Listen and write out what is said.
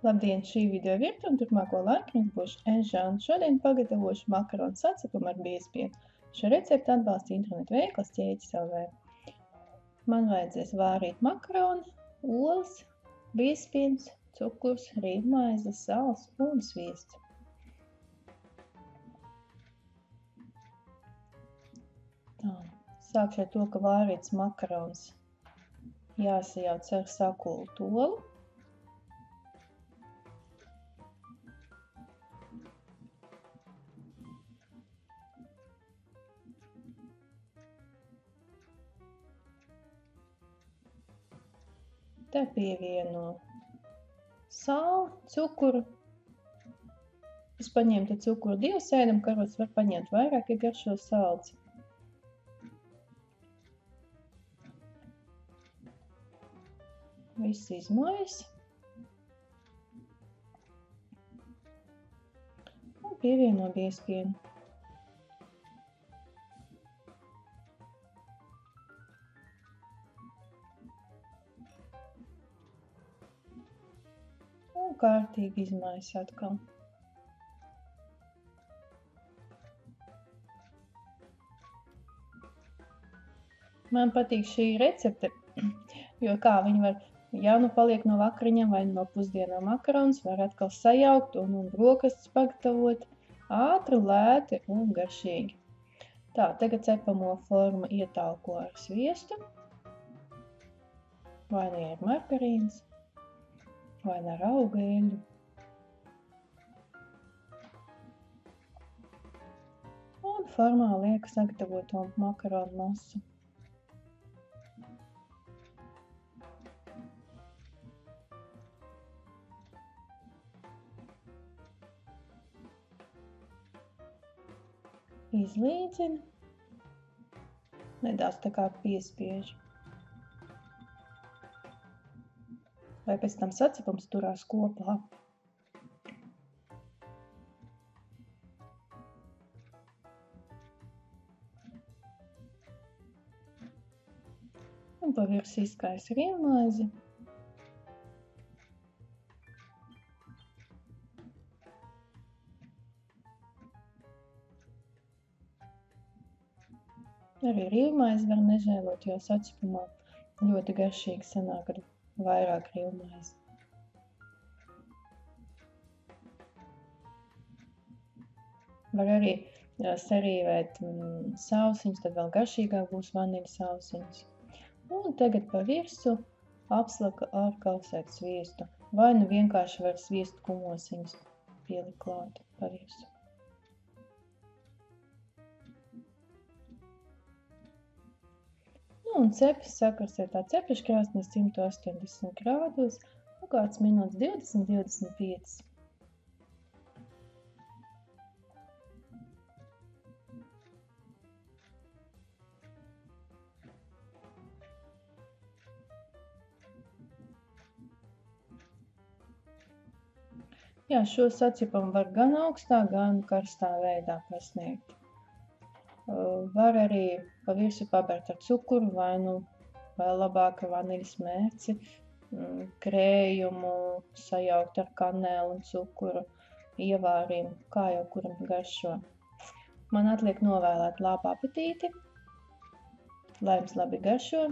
Labdien, šī video virtuve un turpmāko laiku jums būšu Enžāna. Šodien pagatavošu makaronu sacepumu ar biezpienu. Šo recepti atbalsta internetu veikals Ķēķis LV. Man vajadzēs vārīt makaronu, olas, biezpiens, cukurs, rīvmaize, sāls un sviests. Sākšu ar to, ka vārīts makarons jāsajauc ar sakultu olu. Te pievieno sāli, cukuru. Es paņēmu te cukuru 2 ēdamkarotes, var paņemt vairāk, ja garšo salds. Viss izmaisa. Un pievieno biezpienu. Un kārtīgi izmaisa atkal. Man patīk šī recepte, jo kā viņi var, ja nu paliek no vakariņām vai no pusdienām makarons, var atkal sajaukt un brokastis pagatavot ātri, lēti un garšīgi. Tā, tagad cepamo formu ietalko ar sviestu, vai ne ar margarīns, vai ne ar auga eļļu. Un formā lieku sagatavoto makaronu masu. Izlīdzinu, nedaudz tā kā piespiež. Lai pēc tam sacepums turās kopā. Un pa virsmu izkaisu rīvmaizi. Arī rīvmaizi var nežēlot, jo sacepumā ļoti garšīgi sanāk ar vairāk rīvmaizi. Var arī sarīvēt sausiņus, tad vēl garšīgāk būs vaniļas sausiņus. Un tagad pa virsu apslaka ar kausētu sviestu. Vai nu vienkārši var sviestu kumosiņus pielikt klāt pa virsu. Un cepis sakarsēt cepeškrāsnī 180 grādos, un kāds minūtes 20–25. Jā, šo sacepumu var gan augstā, gan karstā veidā pasniegt. Var arī pa virsmu pabert ar cukuru, vai nu vēl labāk ar vaniļas mērci, krējumu, sajaukt ar kanēlu un cukuru, ievārījumu, kā jau kuram garšo. Man atliek novēlēt labu apetīti, lai jums labi garšo.